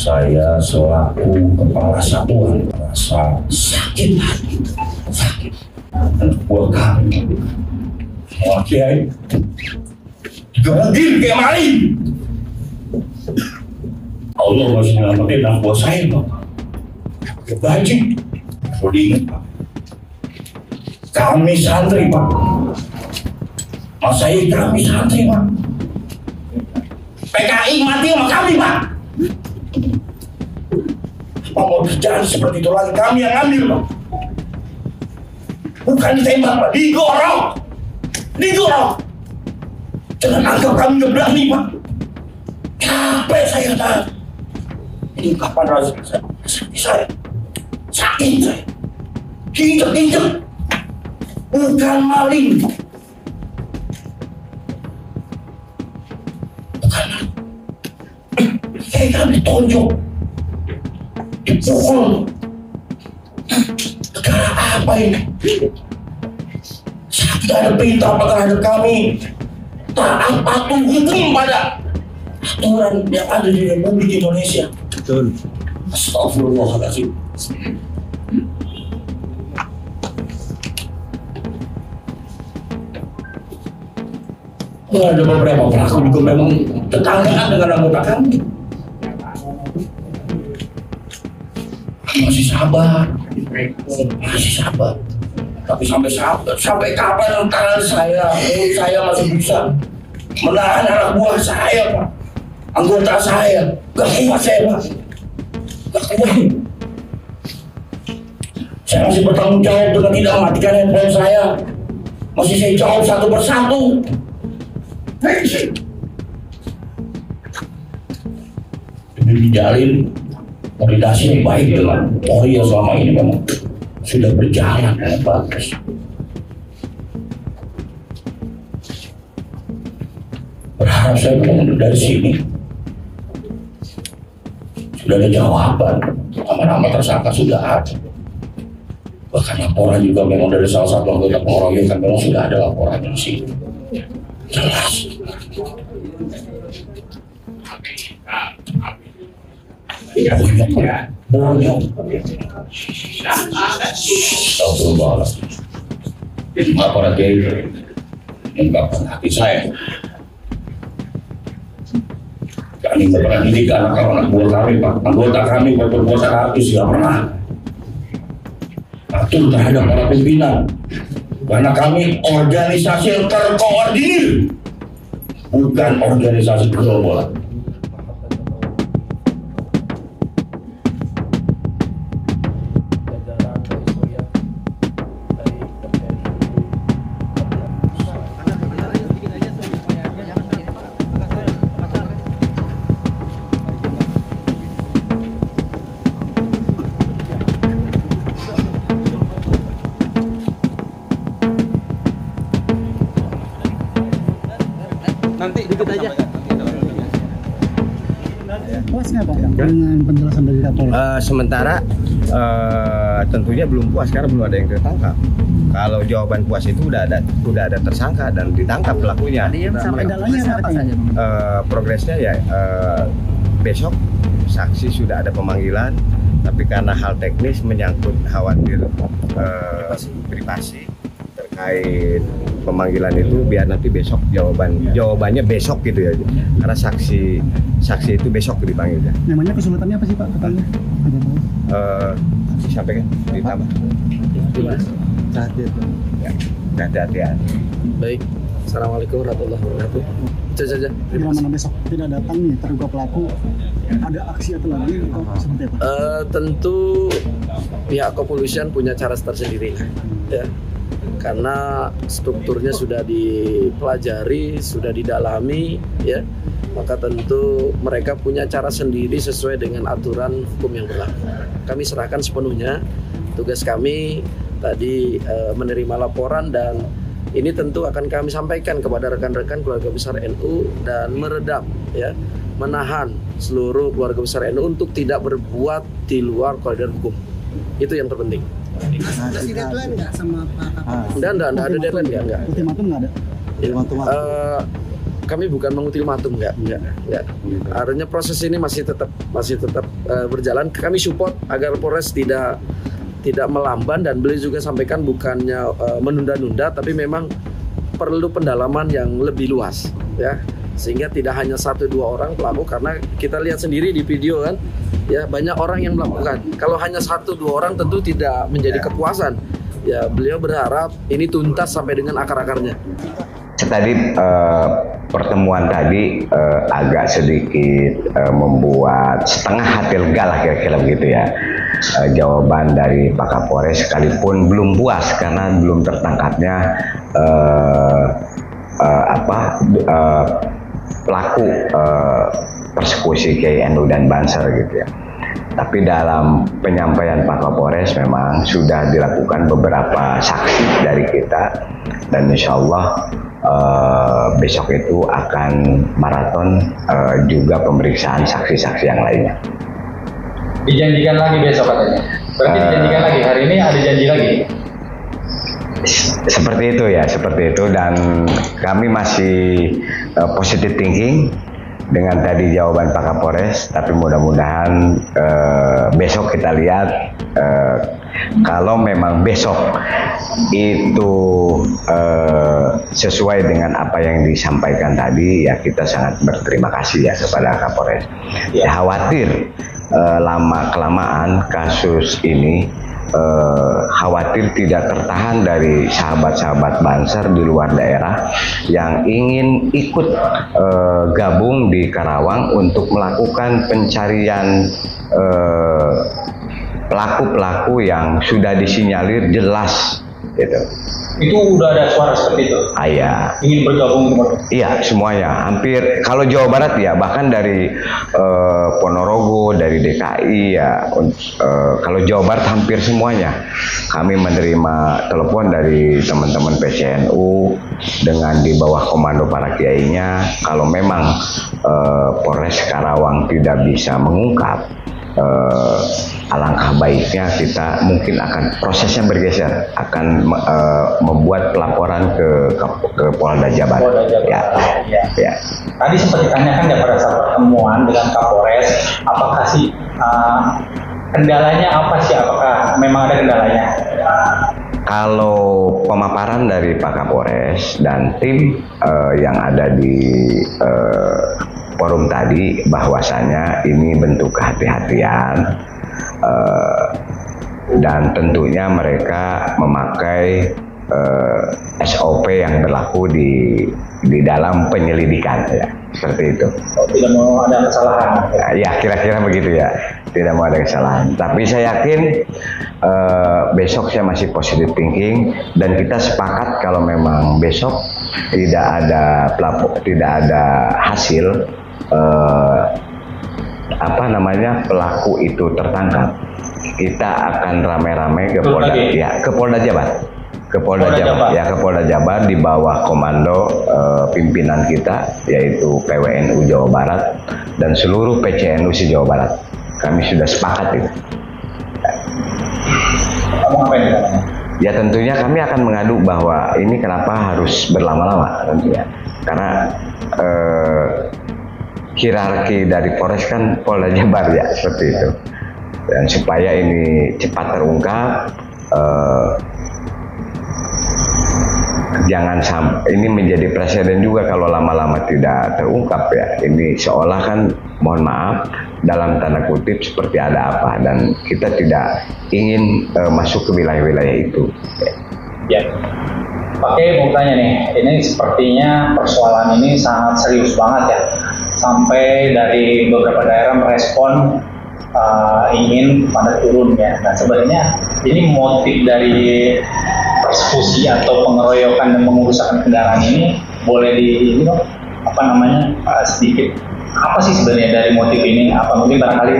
Saya selaku kepala satuan merasa sakit hati, sakit. Anak buah kami, semua kiai, digebukin kayak maling. Allah masih nyelamatin anak buah saya, Pak. Pakai baju, perlu diingat, Pak. Kami santri, Pak. Mas saya kami santri, Pak. PKI mati sama kami, Pak. Apa mau terjadi seperti itu lagi? Kami yang ambil, Pak. Bukan ditembak, Pak. Digorok. Digorok. Jangan anggap kami nggak berani, Pak. Capek saya, Pak. Ini kapan rasanya saya? Sakit saya. Injek-injek. Bukan maling. Bukan maling. Kayak kami ditonjok. Dipukul. Negara apa ini? Sakit ada perintah terhadap kami. Taat patuh hukum pada aturan yang ada di Republik Indonesia. Betul. Astagfirullahaladzim. Ada beberapa pelaku juga memang tetanggaan dengan anggota kami. Masih sabar, tapi sampai kapan tangan saya, mulut saya masih bisa menahan anak buah saya, Pak, anggota saya, gak kuat saya, Pak, gak kuat. Saya masih bertanggung jawab dengan tidak mematikan handphone saya, masih saya jawab satu persatu. Demi menjalin koordinasi yang baik dengan Polri yang selama ini memang sudah berjalan dengan bagus. Berharap saya memang dari sini sudah ada jawaban, nama-nama tersangka sudah ada. Bahkan laporan juga memang dari salah satu anggota pengeroyokan memang sudah ada laporan di sini. Jelas. Bonyok. Astagfirullahaladzim. Maaf para kiai, mengungkapkan hati saya. Kami tidak pernah didik anak buah kami, Pak. Anggota kami berbuat habis, tidak pernah atur terhadap para pimpinan. Karena kami organisasi yang terkoordinir, bukan organisasi gerombolan. Nanti dikit aja. Puas nggak Pak dengan penjelasan dari Kapolri? Sementara tentunya belum puas karena belum ada yang tertangkap. Kalau jawaban puas itu udah ada tersangka dan ditangkap pelakunya. Sampai dalamnya apa saja? Progresnya ya besok saksi sudah ada pemanggilan, tapi karena hal teknis menyangkut khawatir privasi terkait pemanggilan itu biar nanti besok jawabannya besok gitu ya, karena saksi itu besok dipanggil ya. Namanya kesulitannya apa sih Pak? Katanya ada tahu? Disampaikan ditambah. Hati-hati. Baik. Assalamualaikum warahmatullahi wabarakatuh. Itu saja. Bila mana besok tidak datang nih terduga pelaku, ada aksi atau lagi atau seperti apa? Tentu pihak kepolisian punya cara tersendiri ya. Karena strukturnya sudah dipelajari, sudah didalami ya, maka tentu mereka punya cara sendiri sesuai dengan aturan hukum yang berlaku. Kami serahkan sepenuhnya, tugas kami tadi menerima laporan dan ini tentu akan kami sampaikan kepada rekan-rekan keluarga besar NU dan meredam ya, menahan seluruh keluarga besar NU untuk tidak berbuat di luar koridor hukum. Itu yang terpenting. Kasih deadline nggak sama Pak Kapolri? Enggak ada deadline enggak. Ultimatum nggak ada? kami bukan mengultimatum, enggak. Artinya proses ini masih tetap berjalan. Kami support agar Polres tidak melamban, dan beliau juga sampaikan bukannya menunda-nunda, tapi memang perlu pendalaman yang lebih luas, ya, sehingga tidak hanya 1-2 orang pelaku, karena kita lihat sendiri di video kan, ya, banyak orang yang melakukan. Kalau hanya 1-2 orang tentu tidak menjadi kepuasan. Ya, beliau berharap ini tuntas sampai dengan akar-akarnya. Tadi pertemuan tadi agak sedikit membuat setengah hati lega lah kira-kira begitu ya. Jawaban dari Pak Kapolres, sekalipun belum puas karena belum tertangkapnya pelaku persekusi Kiai NU dan Banser gitu ya. Tapi dalam penyampaian Pak Kapolres memang sudah dilakukan beberapa saksi dari kita, dan insya Allah besok itu akan maraton juga pemeriksaan saksi-saksi yang lainnya. Dijanjikan lagi besok katanya. Berarti dijanjikan lagi, hari ini ada janji lagi? Seperti itu ya, seperti itu, dan kami masih positive thinking dengan tadi jawaban Pak Kapolres, tapi mudah-mudahan besok kita lihat kalau memang besok itu sesuai dengan apa yang disampaikan tadi, ya kita sangat berterima kasih ya kepada Kapolres. Ya, khawatir lama-kelamaan kasus ini khawatir tidak tertahan dari sahabat-sahabat Banser di luar daerah yang ingin ikut gabung di Karawang untuk melakukan pencarian pelaku-pelaku yang sudah disinyalir jelas gitu. Itu udah ada suara seperti itu? Iya. Ingin bergabung? Iya, semuanya. Hampir, kalau Jawa Barat ya, bahkan dari Ponorogo, dari DKI ya, kalau Jawa Barat hampir semuanya. Kami menerima telepon dari teman-teman PCNU dengan di bawah komando para kiainya, kalau memang Polres Karawang tidak bisa mengungkap, alangkah baiknya kita mungkin akan prosesnya bergeser, akan membuat pelaporan ke Polda Jabar. Ya. Tadi sempat ditanyakan ya pada saat pertemuan dengan Kapolres, apakah sih kendalanya apa sih? Apakah memang ada kendalanya? Kalau pemaparan dari Pak Kapolres dan tim yang ada di forum tadi, bahwasanya ini bentuk kehati-hatian dan tentunya mereka memakai SOP yang berlaku di dalam penyelidikan ya, seperti itu. Tidak mau ada kesalahan? Ya, kira-kira begitu ya, tidak mau ada kesalahan. Tapi saya yakin besok saya masih positive thinking, dan kita sepakat kalau memang besok tidak ada hasil pelaku itu tertangkap, kita akan rame-rame ke Polda Jabar. Ke Polda Jabar di bawah komando pimpinan kita, yaitu PWNU Jawa Barat dan seluruh PCNU Jawa Barat. Kami sudah sepakat itu. Ya, tentunya kami akan mengadu bahwa ini kenapa harus berlama-lama tentunya, karena hierarki dari Polres kan Polda Jabar ya, seperti itu. Dan supaya ini cepat terungkap, jangan sampai ini menjadi presiden juga kalau lama-lama tidak terungkap ya. Ini seolah kan, mohon maaf, dalam tanda kutip seperti ada apa, dan kita tidak ingin masuk ke wilayah-wilayah itu. Ya. Oke, mau tanya nih, ini sepertinya persoalan ini sangat serius banget ya, sampai dari beberapa daerah merespon ingin pada turun ya. Nah, sebenarnya ini motif dari persekusi atau pengeroyokan dan pengerusakan kendaraan ini boleh sedikit apa sih sebenarnya dari motif ini? Apa mungkin barangkali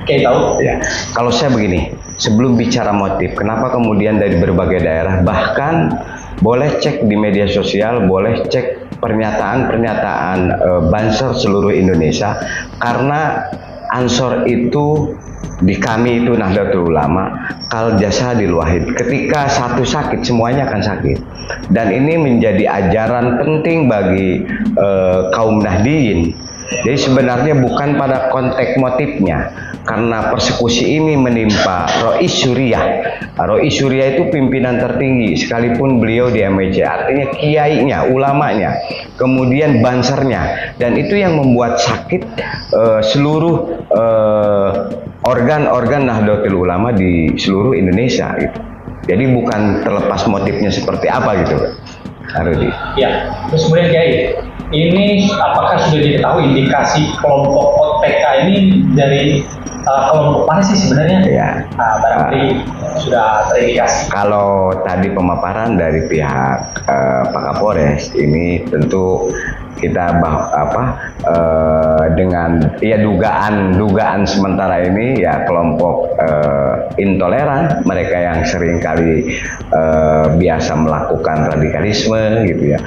kayak tahu? Ya, kalau saya begini, sebelum bicara motif, kenapa kemudian dari berbagai daerah, bahkan boleh cek di media sosial, boleh cek pernyataan-pernyataan Banser seluruh Indonesia, karena Ansor itu di kami itu Nahdlatul Ulama kal jasadil wahid. Ketika satu sakit semuanya akan sakit. Dan ini menjadi ajaran penting bagi kaum Nahdiyin. Jadi sebenarnya bukan pada konteks motifnya, karena persekusi ini menimpa Rois Suriah. Rois Suriah itu pimpinan tertinggi, sekalipun beliau di MWC, artinya kiainya, ulamanya, kemudian bansernya, dan itu yang membuat sakit seluruh organ-organ Nahdlatul Ulama di seluruh Indonesia gitu. Jadi bukan terlepas motifnya seperti apa gitu, Rudi. Ya, terus kemudian Kiai, ini apakah sudah diketahui indikasi kelompok OTK ini dari kelompok mana sih sebenarnya? Ya. Barangkali sudah terindikasi. Kalau tadi pemaparan dari pihak Pak Kapolres, ini tentu kita dengan ya dugaan sementara ini ya kelompok intoleran, mereka yang seringkali biasa melakukan radikalisme gitu ya,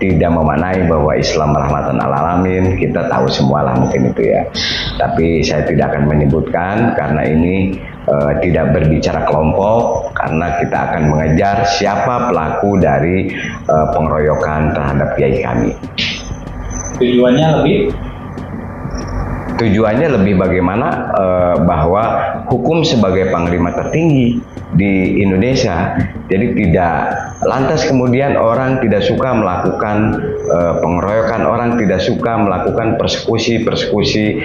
tidak memaknai bahwa Islam rahmatan lil alamin. Kita tahu semualah mungkin itu ya, tapi saya tidak akan menyebutkan karena ini tidak berbicara kelompok, karena kita akan mengejar siapa pelaku dari pengeroyokan terhadap kiai kami. Tujuannya lebih bagaimana bahwa hukum sebagai panglima tertinggi di Indonesia, jadi tidak lantas kemudian orang tidak suka melakukan pengeroyokan, orang tidak suka melakukan persekusi.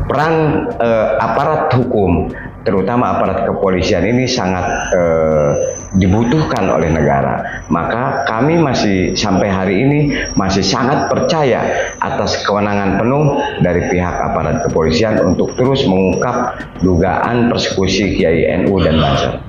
Peran aparat hukum, terutama aparat kepolisian ini sangat dibutuhkan oleh negara. Maka kami masih sampai hari ini masih sangat percaya atas kewenangan penuh dari pihak aparat kepolisian untuk terus mengungkap dugaan persekusi Kiai NU dan Banser.